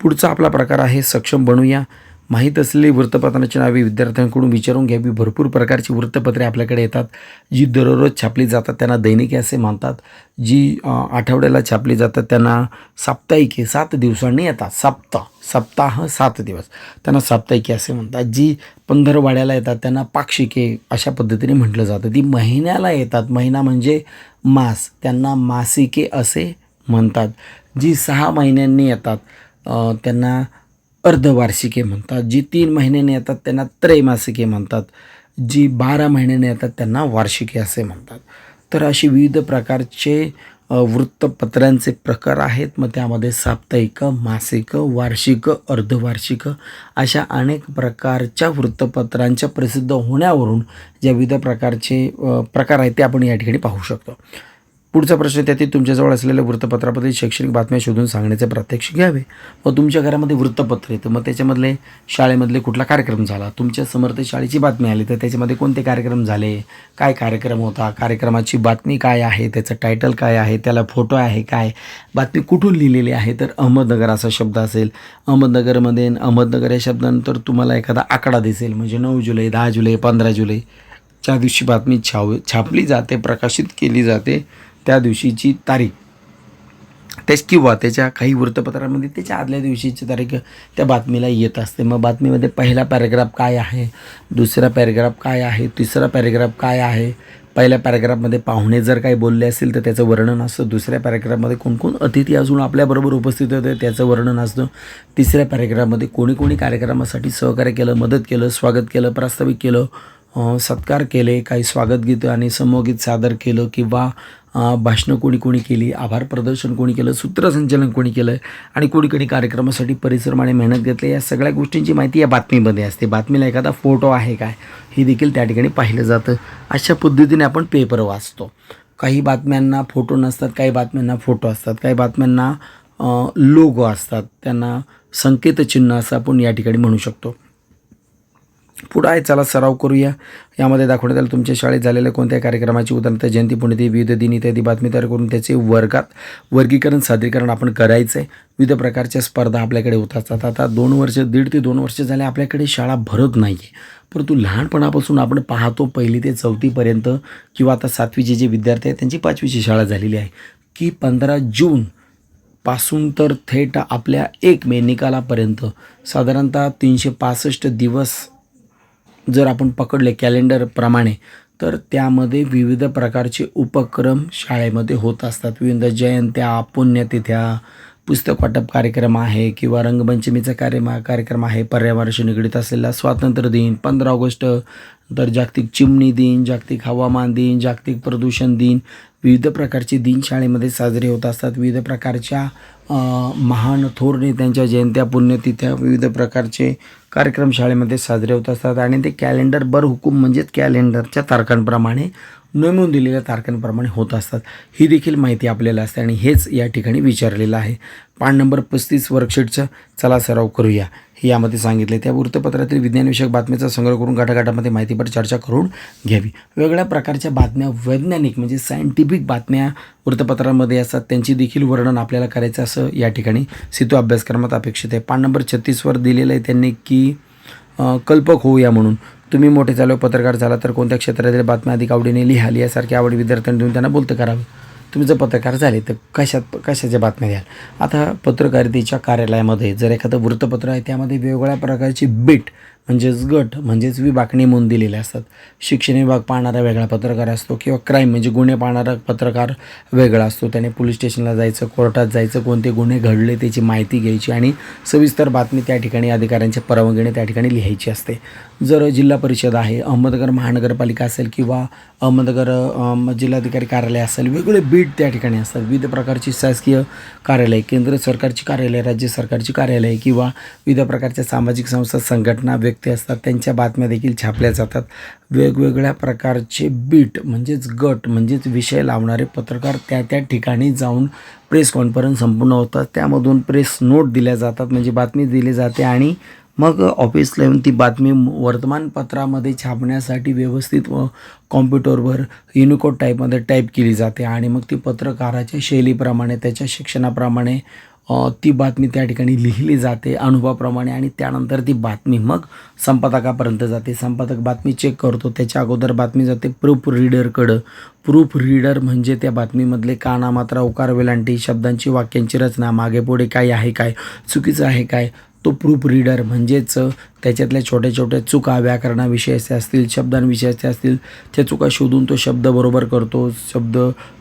पुढचा आपला प्रकार आहे सक्षम बनूया. माहीत असलेली वृत्तपत्रांची नावे विद्यार्थ्यांकडून विचारून घ्यावी. भरपूर प्रकारची वृत्तपत्रे आपल्याकडे येतात. जी दररोज छापली जातात त्यांना दैनिके असे म्हणतात. जी आठवड्याला छापली जातात त्यांना साप्ताहिके, 7 दिवसांनी येतात. सप्ताह 7 दिवस त्यांना साप्ताहिके असे म्हणतात. जी पंधरवाड्याला येतात त्यांना पाक्षिके अशा पद्धतीने म्हटलं जातं. ती महिन्याला येतात, महिना म्हणजे मास, त्यांना मासिके असे म्हणतात. जी 6 महिन्यांनी येतात त्यांना अर्धवार्षिके म्हणतात. जी 3 महिन्याने येतात त्यांना त्रैमासिके म्हणतात. जी 12 महिन्याने येतात त्यांना वार्षिके असे म्हणतात. तर अशी विविध प्रकारचे वृत्तपत्रांचे प्रकार आहेत. मग त्यामध्ये साप्ताहिक, मासिक, वार्षिक, अर्धवार्षिक अशा अनेक प्रकारच्या वृत्तपत्रांच्या प्रसिद्ध होण्यावरून ज्या विविध प्रकारचे प्रकार आहेत ते आपण या ठिकाणी पाहू शकतो. पुढचा प्रश्न, त्यातील तुमच्याजवळ असलेल्या वृत्तपत्राबद्दल शैक्षणिक बातम्या शोधून सांगण्याचे प्रात्यक्षिक घ्यावे. मग तुमच्या घरामध्ये वृत्तपत्र येतं, मग त्याच्यामधले शाळेमधले कुठला कार्यक्रम झाला, तुमच्या समर्थ शाळेची बातमी आली तर त्याच्यामध्ये कोणते कार्यक्रम झाले, काय कार्यक्रम होता, कार्यक्रमाची बातमी काय आहे, त्याचं टायटल काय आहे, त्याला फोटो आहे काय, बातमी कुठून लिहिलेली आहे. तर अहमदनगर असा शब्द असेल, अहमदनगरमध्ये अहमदनगर या शब्दानंतर तुम्हाला एखादा आकडा दिसेल, म्हणजे 9 जुलै, 10 जुलै, 15 जुलै ज्या दिवशी बातमी छापली जाते, प्रकाशित केली जाते त्या दिवशीची तारीख किंवा त्याच्या काही वृत्तपत्रांमध्ये त्याच्या आदल्या दिवशीची तारीख त्या बातमीला येत असते. मग बातमीमध्ये पहिला पॅरेग्राफ काय आहे, दुसरा पॅरेग्राफ काय आहे, तिसरा पॅरेग्राफ काय आहे. पहिल्या पॅरेग्राफमध्ये पाहुणे जर काही बोलले असतील तर त्याचं वर्णन असतं. दुसऱ्या पॅरेग्राफमध्ये कोणकोण अतिथी अजून आपल्याबरोबर उपस्थित होते त्याचं वर्णन असतं. तिसऱ्या पॅरेग्राफमध्ये कोणी कार्यक्रमासाठी सहकार्य केलं, मदत केलं, स्वागत केलं, प्रास्ताविक केलं, सत्कार केले, काही स्वागतगीतं आणि समूहगीत सादर केलं किंवा भाषणं कोणी केली, आभार प्रदर्शन कोणी केलं, सूत्रसंचालन कोणी केलं आणि कोणी कार्यक्रमासाठी परिश्रमाने मेहनत घेतली, या सगळ्या गोष्टींची माहिती या बातमीमध्ये असते. बातमीला एखादा फोटो आहे काय हे देखील त्या ठिकाणी पाहिलं जातं. अशा पद्धतीने आपण पेपर वाचतो. काही बातम्यांना फोटो नसतात, काही बातम्यांना फोटो असतात, काही बातम्यांना लोगो असतात, त्यांना संकेतचिन्ह असं आपण या ठिकाणी म्हणू शकतो. पुढं आहे, चला सराव करूया. यामध्ये दाखवण्यात आलं तुमच्या शाळेत झालेल्या कोणत्याही कार्यक्रमाची, उदाहरणार्थ जयंती, पुण्यतिथी, विविध दिन इत्यादी बातमी तयार करून त्याचे वर्गीकरण सादरीकरण आपण करायचं आहे. विविध प्रकारच्या स्पर्धा आपल्याकडे होत असतात. आता 1.5 ते 2 वर्ष झाले आपल्याकडे शाळा भरत नाही आहे, परंतु लहानपणापासून आपण पाहतो 1ली ते 4थीपर्यंत किंवा आता 7वीचे जे विद्यार्थी आहेत त्यांची 5वीची शाळा झालेली आहे की 15 जून पासून तर थेट आपल्या 1 मे निकालापर्यंत साधारणतः 365 दिवस जर आपण पकडले कॅलेंडरप्रमाणे, तर त्यामध्ये विविध प्रकारचे उपक्रम शाळेमध्ये होत असतात. विविध जयंत्या, पुण्यतिथ्या, पुस्तक वाटप कार्यक्रम आहे किंवा रंगपंचमीचा कार्यक्रम आहे, पर्यावरणाशी निगडीत असलेला स्वातंत्र्य दिन, 15 ऑगस्ट, तर जागतिक चिमणी दिन, जागतिक हवामान दिन, जागतिक प्रदूषण दिन, विविध प्रकारचे दिन शाळेमध्ये साजरे होत असतात. विविध प्रकारच्या महान थोर नेत्यांच्या जयंत्या, पुण्यतिथ्या, विविध प्रकारचे कार्यक्रम शाळेमध्ये साजरे होत असतात आणि ते कॅलेंडर हुकूम म्हणजेच कॅलेंडरच्या तारखांप्रमाणे, नेमून दिलेल्या तारखांप्रमाणे होत असतात. ही देखील माहिती आपल्याला असते आणि हेच या ठिकाणी विचारलेलं आहे. पान नंबर 35 वर्कशीटचं चला सराव करूया हे यामध्ये सांगितले. त्या वृत्तपत्रातील विज्ञानविषयक बातमीचा संग्रह करून गटागटामध्ये माहितीपर चर्चा करून घ्यावी. वेगवेगळ्या प्रकारच्या बातम्या, वैज्ञानिक म्हणजे सायंटिफिक बातम्या वृत्तपत्रांमध्ये असतात, त्यांची देखील वर्णन आपल्याला करायचं असं या ठिकाणी सेतू अभ्यासक्रमात अपेक्षित आहे. पान नंबर 36वर दिलेलं आहे त्यांनी की कल्पक होऊया म्हणून. तुम्ही मोठे झालो, पत्रकार झाला तर कोणत्या क्षेत्रातील बातम्या अधिक आवडीने लिहाल, यासारखी आवडी विद्यार्थ्यांनी देऊन त्यांना बोलतं करावं. तुम्ही जर पत्रकार झाले तर कशाच्या बातम्या द्याल. आता पत्रकारितेच्या कार्यालयामध्ये जर एखादं वृत्तपत्र आहे त्यामध्ये वेगवेगळ्या प्रकारची बीट म्हणजेच गट म्हणजेच विभाग नेमून दिलेले असतात. शिक्षण विभाग पाहणारा वेगळा पत्रकार असतो किंवा क्राईम म्हणजे गुन्हे पाहणारा पत्रकार वेगळा असतो. त्याने पोलीस स्टेशनला जायचं, कोर्टात जायचं, कोणते गुन्हे घडले त्याची माहिती घ्यायची आणि सविस्तर बातमी त्या ठिकाणी अधिकाऱ्यांच्या परवानगीने त्या ठिकाणी लिहायची असते. जर जिल्हा परिषद आहे, अहमदनगर महानगरपालिका असेल किंवा अहमदनगर जिल्हाधिकारी कार्यालय असेल, वेगवेगळे बीट त्या ठिकाणी असतात. विविध प्रकारची शासकीय कार्यालय, केंद्र सरकारची कार्यालय, राज्य सरकारची कार्यालय किंवा विविध प्रकारच्या सामाजिक संस्था, संघटना, व्यक्ती असतात, त्यांच्या बातम्या देखील छापल्या जातात. वेगवेगळ्या प्रकारचे बीट म्हणजेच गट म्हणजेच विषय लावणारे पत्रकार त्या ठिकाणी जाऊन प्रेस कॉन्फरन्स संपूर्ण होतात. त्यामधून प्रेस नोट दिल्या जातात म्हणजे बातमी दिली जाते आणि मग ऑफिसला येऊन ती बातमी वर्तमानपत्रामध्ये छापण्यासाठी व्यवस्थित कॉम्प्युटरवर युनिकोड टाईपमध्ये टाईप केली जाते आणि मग ती पत्रकाराच्या शैलीप्रमाणे, त्याच्या शिक्षणाप्रमाणे ती बातमी त्या ठिकाणी लिहिली जाते अनुभवाप्रमाणे आणि त्यानंतर ती बातमी मग संपादकापर्यंत जाते. संपादक बातमी चेक करतो, त्याच्या अगोदर बातमी जाते प्रूफ रीडरकडं. प्रूफ रीडर म्हणजे त्या बातमीमधले काना, मात्रा, उकार, वेलांटी, शब्दांची, वाक्यांची रचना, मागे पुढे काय आहे, काय चुकीचं आहे, काय तो प्रूफ रीडर म्हणजेच त्याच्यातल्या छोट्या छोट्या चुका, व्याकरणाविषयीचे असतील, शब्दांविषयीचे असतील, त्या चुका शोधून तो शब्द बरोबर करतो,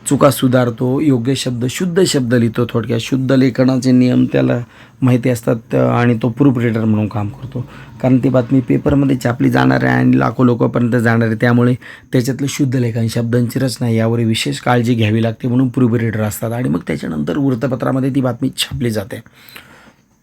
चुका सुधारतो, योग्य शब्द, शुद्ध शब्द लिहितो. थोडक्यात शुद्ध लेखनाचे नियम त्याला माहिती असतात आणि तो प्रूफ रीडर म्हणून काम करतो. कारण ती बातमी पेपरमध्ये छापली जाणार आहे आणि लाखो लोकांपर्यंत जाणार आहे, त्यामुळे त्याच्यातलं शुद्ध लेखन, शब्दांची रचना यावर विशेष काळजी घ्यावी लागते म्हणून प्रूफ रीडर असतात आणि मग त्याच्यानंतर वृत्तपत्रामध्ये ती बातमी छापली जाते.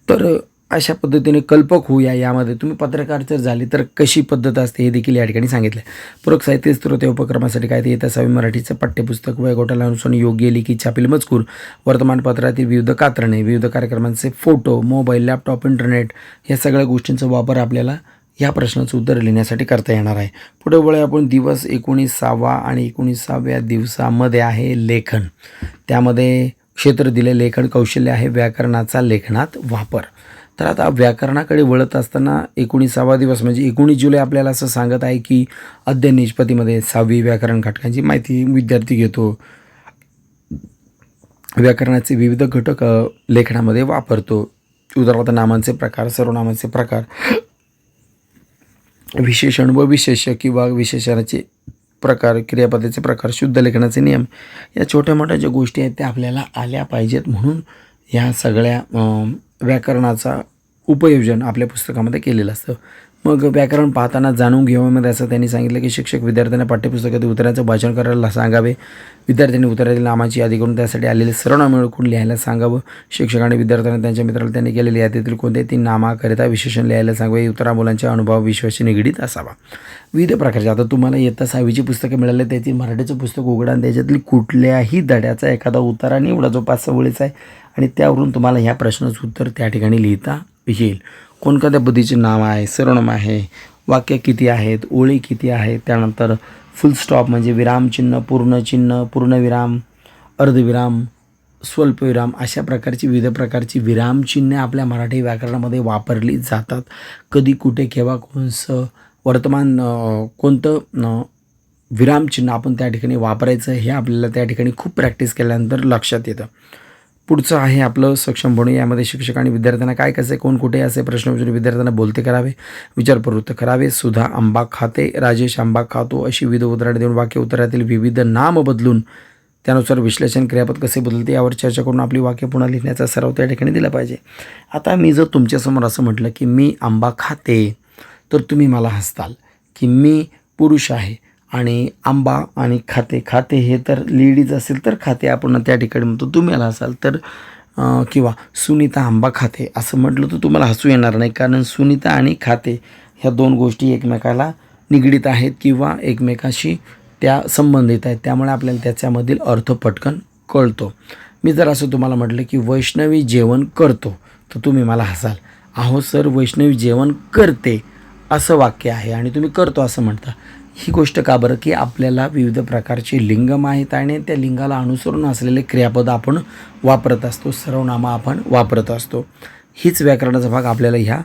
तर अशा पद्धतीने कल्पक होऊया यामध्ये तुम्ही पत्रकार जर झाले तर कशी पद्धत असते हे देखील या ठिकाणी सांगितलं. पूरक साहित्य स्त्रोत या उपक्रमासाठी काय ते येत्या 6वी मराठीचं पाठ्यपुस्तक, वयोगटाला अनुसार योग्य लिखित छापील मजकूर, वर्तमानपत्रातील विविध कात्रणे, विविध कार्यक्रमांचे फोटो, मोबाईल, लॅपटॉप, इंटरनेट या सगळ्या गोष्टींचा वापर आपल्याला या प्रश्नाचं उत्तर लिहिण्यासाठी करता येणार आहे. पुढे वळूया आपण. दिवस 19वा आणि 19व्या दिवसामध्ये आहे लेखन. त्यामध्ये क्षेत्र दिले लेखन कौशल्य आहे, व्याकरणाचा लेखनात वापर. तर आता व्याकरणाकडे वळत असताना 19वा दिवस म्हणजे 19 जुलै आपल्याला असं सांगत आहे की अध्ययन निष्पत्तीमध्ये 6वी व्याकरण घटकांची माहिती विद्यार्थी घेतो. व्याकरणाचे विविध घटक लेखनामध्ये वापरतो. उदाहरणार्थ नामांचे प्रकार, सर्वनामांचे प्रकार, विशेषण व विशेष्य किंवा विशेषणाचे प्रकार, क्रियापदाचे प्रकार, शुद्ध लेखनाचे नियम, या छोट्या मोठ्या ज्या गोष्टी आहेत त्या आपल्याला आल्या पाहिजेत म्हणून ह्या सगळ्या व्याकरणाचा उपयोजन आपल्या पुस्तकामध्ये केलेलं असतं. मग व्याकरण पाहताना जाणून घेऊयामध्ये असं त्यांनी सांगितलं की शिक्षक विद्यार्थ्यांना पाठ्यपुस्तकातील उत्तरांचं वाचन करायला सांगावे. विद्यार्थ्यांनी उत्तरातील नामाची यादी करून त्यासाठी आलेले सर्वनाम ओळखून लिहायला सांगावं. शिक्षकांनी विद्यार्थ्यांना त्यांच्या मित्राला त्यांनी केलेल्या यादीतील कोणत्याही 3 नामाकरिता विशेषण लिहायला सांगावे. उत्तरा मुलांच्या अनुभव विश्वाशी निगडीत असावा. विविध प्रकारचे आता तुम्हाला इयत्ता 6वीची पुस्तकं मिळाले, त्यातील मराठीचं पुस्तक उघडा आणि त्याच्यातील कुठल्याही धड्याचा एखादा उतारा निवडा जो 5-6 ओळीचा आहे आणि त्यावरून तुम्हाला ह्या प्रश्नाचं उत्तर त्या ठिकाणी लिहिता येईल. कोणत्या पद्धतीचे नाम आहे, सर्वनाम आहे, वाक्य किती आहेत, ओळी किती आहेत, त्यानंतर फुल स्टॉप म्हणजे विरामचिन्ह, पूर्णचिन्ह, पूर्णविराम, अर्धविराम, स्वल्पविराम अशा प्रकारची विविध प्रकारची विरामचिन्हे आपल्या मराठी व्याकरणामध्ये वापरली जातात. कधी कुठे केव्हा कोणचं वर्तमान कोणतं विरामचिन्ह आपण त्या ठिकाणी वापरायचं हे आपल्याला त्या ठिकाणी खूप प्रॅक्टिस केल्यानंतर लक्षात येतं. पुढचं आहे आपलं सक्षम बनू. यामध्ये शिक्षक आणि विद्यार्थ्यांना काय कसे कोण कुठे असे प्रश्न विचारून विद्यार्थ्यांना बोलते करावे, विचार प्रवृत्त करावे. सुधा आंबा खाते, राजेश आंबा खातो अशी विविध उदाहरणे देऊन वाक्य उत्तरातील विविध नाम बदलून त्यानुसार विश्लेषण क्रियापद कसे बदलते यावर चर्चा करून आपली वाक्य पुन्हा लिहिण्याचा सराव त्या ठिकाणी दिला पाहिजे. आता मी जर तुमच्यासमोर असं म्हटलं की मी आंबा खाते तर तुम्ही मला हसताल की मी पुरुष आहे आणि आंबा आणि खाते, खाते हे तर लेडीज असेल तर खाते आपण त्या ठिकाणी म्हणतो, तुम्ही मला असाल तर किंवा सुनीता आंबा खाते असं म्हटलं तर तुम्हाला हसू येणार नाही, कारण सुनीता आणि खाते ह्या 2 गोष्टी एकमेकाला निगडीत आहेत किंवा एकमेकाशी त्या संबंधित आहेत, त्यामुळे आपल्याला त्याच्यामधील अर्थ पटकन कळतो. मी जर असं तुम्हाला म्हटलं की वैष्णवी जेवण करतो तर तुम्ही मला हसाल. अहो सर, वैष्णवी जेवण करते असं वाक्य आहे आणि तुम्ही करतो असं म्हणता. ही गोष्ट का बरं की आपल्याला विविध प्रकारचे लिंग माहीत आणि त्या लिंगाला अनुसरून असलेले क्रियापद आपण वापरत असतो, सर्वनामं आपण वापरत असतो. हीच व्याकरणाचा भाग आपल्याला ह्या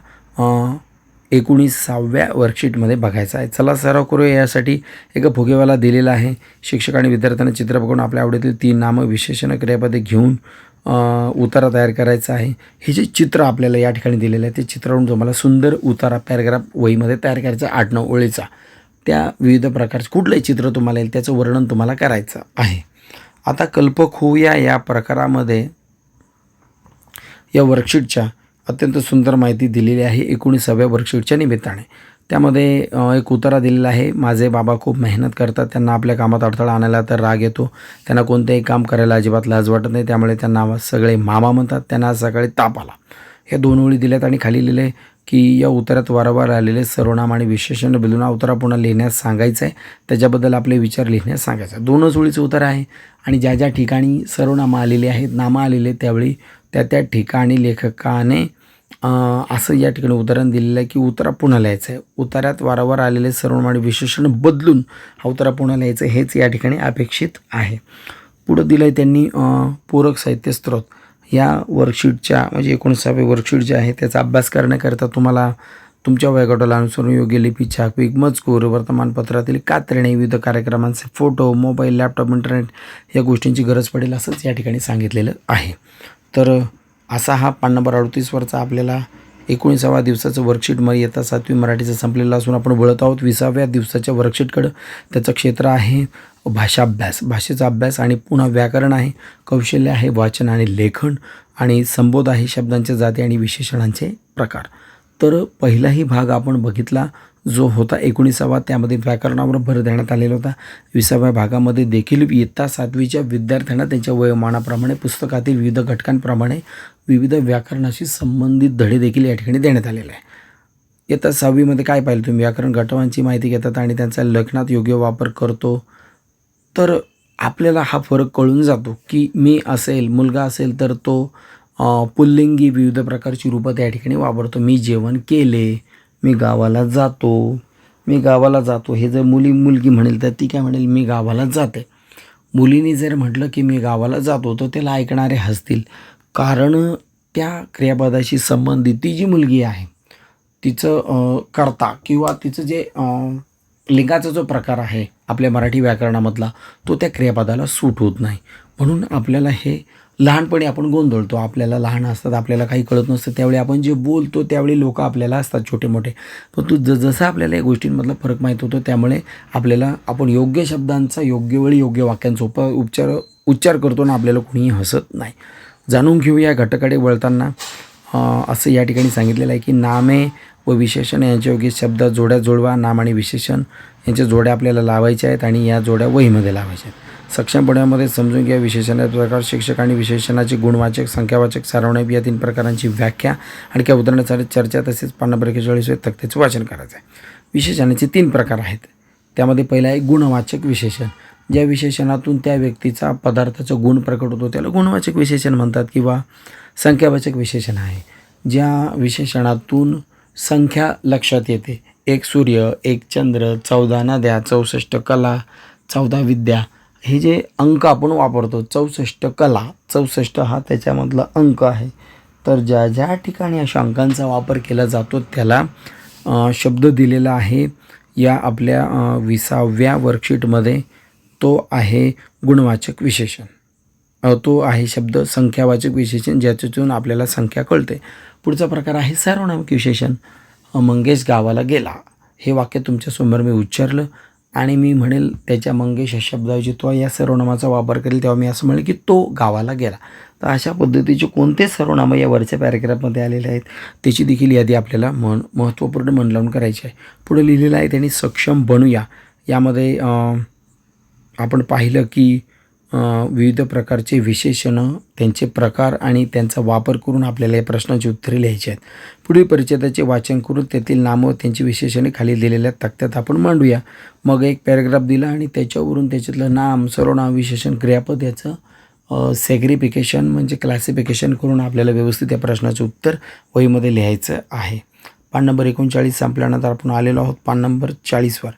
19व्या वर्कशीटमध्ये बघायचा आहे. चला सराव करूया. यासाठी एका फुगेवाला दिलेला आहे. शिक्षक आणि विद्यार्थ्यांना चित्र बघून आपल्या आवडीतील 3 नामं विशेषण क्रियापदे घेऊन उतारा तयार करायचा आहे. हे जे चित्र आपल्याला या ठिकाणी दिलेलं आहे ते चित्रावरून तुम्हाला सुंदर उतारा पॅराग्राफ वहीमध्ये तयार करायचा 8-9 ओळीचा. त्या विविध प्रकारचे कुठलंही चित्र तुम्हाला येईल त्याचं वर्णन तुम्हाला करायचं आहे. आता कल्पक होऊया या प्रकारामध्ये या वर्कशीटच्या अत्यंत सुंदर माहिती दिलेली आहे 19व्या वर्कशीटच्या निमित्ताने. त्यामध्ये एक उतारा दिलेला आहे. माझे बाबा खूप मेहनत करतात, त्यांना आपल्या कामात अडथळा आणायला तर राग येतो, त्यांना कोणतेही काम करायला अजिबात लाज वाटत नाही, त्यामुळे त्यांना सगळे मामा म्हणतात. त्यांना आज सकाळी ताप आला. ह्या 2 ओळी दिल्यात आणि खाली लिहिले की या उतारात वारंवार आलेले सर्वनाम आणि विशेषण बदलून उतारा पुन्हा लिहिण्यास सांगायचं आहे, त्याच्याबद्दल आपले विचार लिहिण्यास सांगायचं आहे. 2च ओळीचं उतार आहे आणि ज्या ज्या ठिकाणी सर्वनामं आलेली आहेत, नामं आलेले त्यावेळी त्या ठिकाणी लेखकाने असं या ठिकाणी उदाहरण दिलेलं आहे की उतारा पुन्हा लिहायचं आहे. उतारात वारंवार आलेले सर्वनाम आणि विशेषण बदलून हा उतारा पुन्हा लिहायचं हेच या ठिकाणी अपेक्षित आहे. पुढं दिलं आहे त्यांनी पूरक साहित्य स्त्रोत. या वर्कशीटच्या म्हणजे 19व्या वर्कशीट जे आहे त्याचा अभ्यास करण्याकरता तुम्हाला तुमच्या वयोगटाला अनुसरून योग्य लिपी, छापीक, मजकूर, वर्तमानपत्रातील कात्रिणे, विविध कार्यक्रमांचे फोटो, मोबाईल, लॅपटॉप, इंटरनेट या गोष्टींची गरज पडेल असंच या ठिकाणी सांगितलेलं आहे. तर असा हा पान नंबर 38वरचा आपल्याला 19व्या दिवसाचं वर्कशीटमध्ये इयत्ता 7वी मराठीचं संपलेलं असून आपण वळत आहोत 20व्या दिवसाच्या वर्कशीटकडं. त्याचं क्षेत्र आहे भाषाभ्यास, भाषेचा अभ्यास आणि पुन्हा व्याकरण आहे, कौशल्य आहे, वाचन आणि लेखन आणि संबोध आहे, शब्दांच्या जाती आणि विशेषणांचे प्रकार. तर पहिलाही भाग आपण बघितला जो होता 19वा, त्यामध्ये व्याकरणावर भर देण्यात आलेला होता. 20व्या भागामध्ये देखील इयत्ता 7वीच्या विद्यार्थ्यांना त्यांच्या वयोमानाप्रमाणे पुस्तकातील विविध घटकांप्रमाणे विविध व्याकरणाशी संबंधित धडे देखील या ठिकाणी देण्यात आलेले आहे. इयत्ता 6वीमध्ये काय पाहिलं तुम्ही, व्याकरण घटकांची माहिती घेतात आणि त्यांचा लेखनात योग्य वापर करतो. तर आपल्याला हा फरक कळून जातो की मी असेल, मुलगा असेल तर तो पुल्लिंगी विविध प्रकारची रूपं त्या ठिकाणी वापरतो. मी जेवण केले, मी गावाला जातो, मी गावाला जातो. हे जर मुलगी म्हणेल तर ती काय म्हणेल, मी गावाला जाते. मुलीने जर म्हटलं की मी गावाला जातो तर त्याला ऐकणारे हसतील, कारण त्या क्रियापदाशी संबंधित ती जी मुलगी आहे तिचं कर्ता किंवा तिचं जे लिंगाचा जो प्रकार आहे आपल्या मराठी व्याकरणामधला तो त्या क्रियापदाला सूट होत नाही. म्हणून आपल्याला हे लहानपणी आपण गोंधळतो. आपल्याला लहान असतात, आपल्याला काही कळत नसतं, त्यावेळी आपण जे बोलतो त्यावेळी लोक आपल्याला असतात छोटे मोठे, पण जसं आपल्याला या गोष्टींमधला फरक माहीत होतो त्यामुळे आपल्याला आपण योग्य शब्दांचा योग्य वेळी योग्य वाक्यांचा उच्चार करतो ना आपल्याला कोणीही हसत नाही. जाणून घेऊया घटाकडे वळताना असं या ठिकाणी सांगितलेलं आहे की नामे व विशेषण यांच्यायोगे शब्द जोड्या जुळवा. नाम आणि विशेषण यांच्या जोड्या आपल्याला लावायच्या आहेत आणि या जोड्या वहीमध्ये लावायच्या आहेत. सक्षमपणामध्ये समजून घ्या. विशेषणाचे प्रकार, शिक्षक आणि विशेषणाचे गुणवाचक, संख्यावाचक, सार्वनामिक या 3 प्रकारांची व्याख्या आणि त्या उदाहरणासाठी चर्चा, तसेच पान नंबर 41 तक्त्याचं वाचन करायचं आहे. विशेषणाचे 3 प्रकार आहेत. त्यामध्ये पहिला आहे गुणवाचक विशेषण. ज्या विशेषणातून त्या व्यक्तीचा पदार्थाचा गुण प्रकट होतो त्याला गुणवाचक विशेषण म्हणतात. किंवा संख्यावाचक विशेषण आहे. ज्या विशेषणातून संख्या लक्षात येते, 1 सूर्य, 1 चंद्र, 14 नद्या, 64 कला, 14 विद्या, हे जे अंक आपण वापरतो, 64 कला, 64 हा त्याच्यामधला अंक आहे. तर ज्या ज्या ठिकाणी अशा अंकांचा वापर केला जातो त्याला शब्द दिलेला आहे या आपल्या 20व्या वर्कशीटमध्ये. तो आहे गुणवाचक विशेषण. तो आहे शब्द संख्यावाचक विशेषण, ज्याच्यातून आपल्याला संख्या कळते. पुढचा प्रकार आहे सार्वनामिक विशेषण. मंगेश गावाला गेला. हे वाक्य तुमच्यासमोर मी उच्चारलं आणि मी म्हणेल त्याच्या मंगेश या शब्दाऐवजी तो या सर्वनामाचा वापर करेल, तेव्हा मी असं म्हणेल की तो गावाला गेला. तर अशा पद्धतीचे कोणते सर्वनामं या वरच्या पॅरेग्राफमध्ये आलेले आहेत त्याची देखील यादी आपल्याला महत्त्वपूर्ण मन लावून करायची आहे. पुढे लिहिलेलं आहे त्यांनी सक्षम बनूया. यामध्ये आपण पाहिलं की विविध प्रकारचे विशेषणं, त्यांचे प्रकार आणि त्यांचा वापर करून आपल्याला या प्रश्नाची उत्तरे लिहायची आहेत. पुढील परिच्छेदाचे वाचन करून त्यातील नामं व त्यांची विशेषणे खाली दिलेल्या तक्त्यात आपण मांडूया. मग एक पॅरेग्राफ दिला आणि त्याच्यावरून त्याच्यातलं नाम, सर्वनाम, विशेषण, क्रियापद याचं सेग्रिफिकेशन म्हणजे क्लासिफिकेशन करून आपल्याला व्यवस्थित या प्रश्नाचं उत्तर वहीमध्ये लिहायचं आहे. पान नंबर 39 संपल्यानंतर आपण आलेलो आहोत पान नंबर 40वर.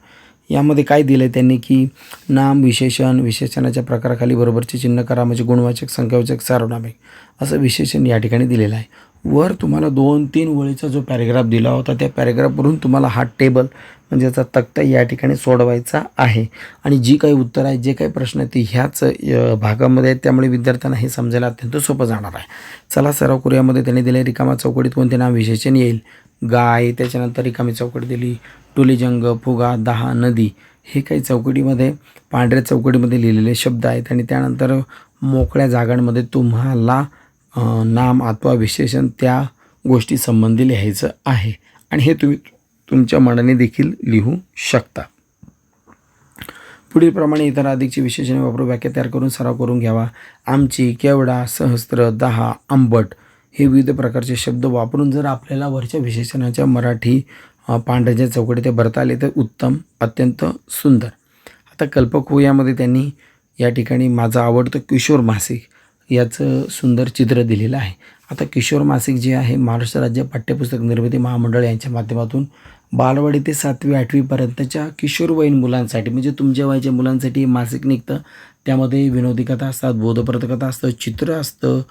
यामध्ये काय दिलं आहे त्यांनी की नाम, विशेषण, विशेषणाच्या प्रकाराखाली बरोबरचे चिन्ह करा, म्हणजे गुणवाचक, संख्यावाचक, सार्वनामिक असं विशेषण या ठिकाणी दिलेलं आहे. वर तुम्हाला 2-3 ओळीचा जो पॅरेग्राफ दिला होता त्या पॅरेग्राफवरून तुम्हाला हा टेबल म्हणजे याचा तक्ता या ठिकाणी सोडवायचा आहे. आणि जी काही उत्तर आहे, जे काही प्रश्न आहेत ते ह्याच भागामध्ये आहेत, त्यामुळे विद्यार्थ्यांना हे समजायला अत्यंत सोपं जाणार आहे. चला सराव करू. यामध्ये त्यांनी दिले रिकामा चौकटीत कोणते नाम विशेषण येईल. गाय, त्याच्यानंतर रिकामी चौकट दिली, टोलेजंग, फुगा, 10, नदी, हे काही चौकटीमध्ये पांढऱ्या चौकटीमध्ये लिहिलेले शब्द आहेत. आणि त्यानंतर मोकळ्या जागांमध्ये तुम्हाला नाम अथवा विशेषण त्या गोष्टी संबंधी लिहायचं आहे आणि हे तुम्ही तुमच्या मनाने देखील लिहू शकता. पुढीलप्रमाणे इतर अधिकची विशेषणे वापरून वाक्य तयार करून सराव करून घ्यावा. आमची, केवढा, सहस्त्र, 10, आंबट हे विविध प्रकारचे शब्द वापरून जर आपल्याला वरच्या विशेषणाच्या मराठी पांढऱ्याच्या चौकटी ते भरता आले तर उत्तम, अत्यंत सुंदर. आता कल्पक हो यामध्ये त्यांनी या ठिकाणी माझं आवडतं किशोर मासिक याचं सुंदर चित्र दिलेलं आहे. आता किशोर मासिक जे आहे महाराष्ट्र राज्य पाठ्यपुस्तक निर्मिती महामंडळ यांच्या माध्यमातून बालवाडी ते 7वी 8वीपर्यंतच्या किशोरवयीन मुलांसाठी म्हणजे तुमच्या वयाच्या मुलांसाठी हे मासिक निघतं. त्यामध्ये विनोदी कथा असतात, बोधप्रद कथा असतं, चित्र असतं,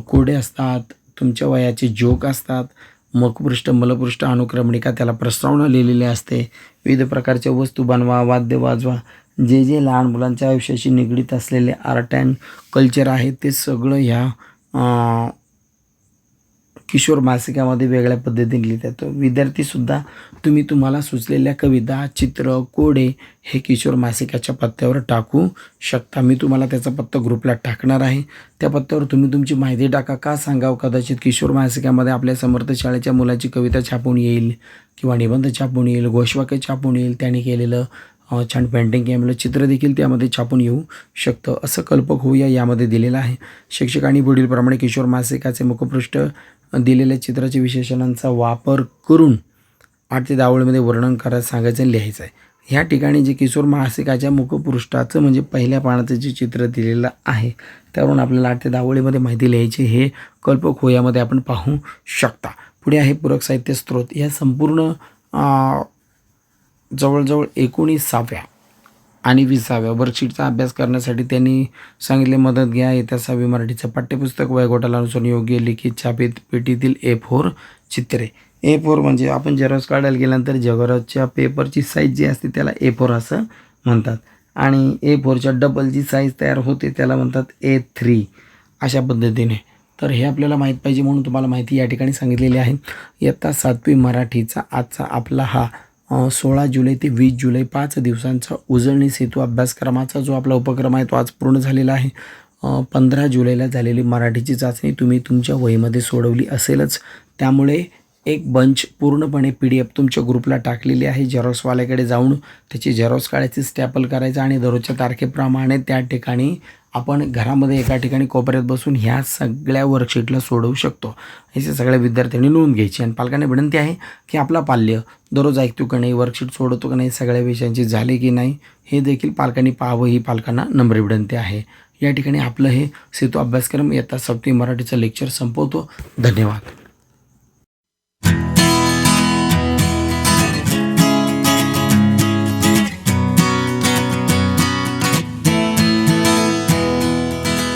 कोडे असतात, तुमच्या वयाचे जोक असतात, मुखपृष्ठ, मलपृष्ठ, अनुक्रमणिका, त्याला प्रस्तावना लिहिलेली असते. विविध प्रकारच्या वस्तू बनवा, वाद्य वाजवा, जे जे लहान मुलांच्या आयुष्याशी निगडीत असलेले आर्ट अँड कल्चर आहे ते सगळं ह्या किशोर मासिकामध्ये वेगळ्या पद्धतीने लिहितात. विद्यार्थीसुद्धा तुम्हाला सुचलेल्या कविता, चित्र, कोडे हे किशोर मासिकाच्या पत्त्यावर टाकू शकता. मी तुम्हाला त्याचा पत्ता ग्रुपला टाकणार आहे. त्या पत्त्यावर तुम्ही तुमची माहिती टाका. का सांगावं, कदाचित किशोर मासिकामध्ये आपल्या समर्थ शाळेच्या मुलाची कविता छापून येईल किंवा निबंध छापून येईल, घोषवाक्य छापून येईल, त्याने केलेलं छान पेंटिंग केलेलं चित्र देखील त्यामध्ये छापून येऊ शकतं. असं कल्पक होऊया यामध्ये दिलेलं आहे. शिक्षकांनी पुढीलप्रमाणे किशोर मासिकाचे मुखपृष्ठ दिलेल्या चित्राच्या विशेषणांचा वापर करून 8 ते 10 ओळीमध्ये वर्णन करायचं, सांगायचं आणि लिहायचं आहे. ह्या ठिकाणी जे किशोर मासिकाच्या मुखपृष्ठाचं म्हणजे पहिल्या पानाचं जे चित्र दिलेलं आहे त्यावरून आपल्याला 8 ते 10 ओळीमध्ये माहिती लिहायची हे कल्पक हो यामध्ये आपण पाहू शकता. पुढे आहे पूरक साहित्य स्त्रोत. या संपूर्ण जवळजवळ 19व्या आणि 20व्या वर्कशीटचा अभ्यास करण्यासाठी त्यांनी सांगितले मदत घ्या. येत्या 6वी मराठीचं पाठ्यपुस्तक वयोगटानुसार योग्य लिखित छापीत पेटीतील A4 चित्रे. A4 म्हणजे आपण झेरॉक्स काढायला गेल्यानंतर झेरॉक्सच्या पेपरची साईज जी असते त्याला A4 असं म्हणतात आणि A4च्या डबल जी साईज तयार होते त्याला म्हणतात A3 अशा पद्धतीने. तर हे आपल्याला माहीत पाहिजे म्हणून तुम्हाला माहिती या ठिकाणी सांगितलेली आहे. इयत्ता 7वी मराठीचा आजचा आपला हा 16 जुलै ते 20 जुलै 5 दिवसांचा उजळणी सेतू अभ्यासक्रमाचा जो आपला उपक्रम आहे तो आज पूर्ण झालेला आहे. 15 जुलैला झालेली मराठीची चाचणी तुम्ही तुमच्या वहीमध्ये सोडवली असेलच. त्यामुळे एक बंच पूर्णपणे PDF तुमच्या ग्रुपला टाकलेली आहे. झेरॉक्सवाल्याकडे जाऊन त्याची झेरॉक्स काढायची, स्टॅपल करायचं आणि दररोजच्या तारखेप्रमाणे त्या ठिकाणी आपण घरामध्ये एका ठिकाणी कोपऱ्यात बसून ह्या सगळ्या वर्कशीटला सोडवू शकतो. अशा सगळ्या विद्यार्थ्यांनी नोंद घ्यायची आणि पालकांना विनंती आहे की आपला पाल्य दररोज ऐकतो का नाही, वर्कशीट सोडवतो का नाही, सगळ्या विषयांची झाले की नाही हे देखील पालकांनी पाहावं, ही पालकांना नम्र विनंती आहे. या ठिकाणी आपलं हे सेतू अभ्यासक्रम इयत्ता 7वी मराठीचं लेक्चर संपवतो. धन्यवाद.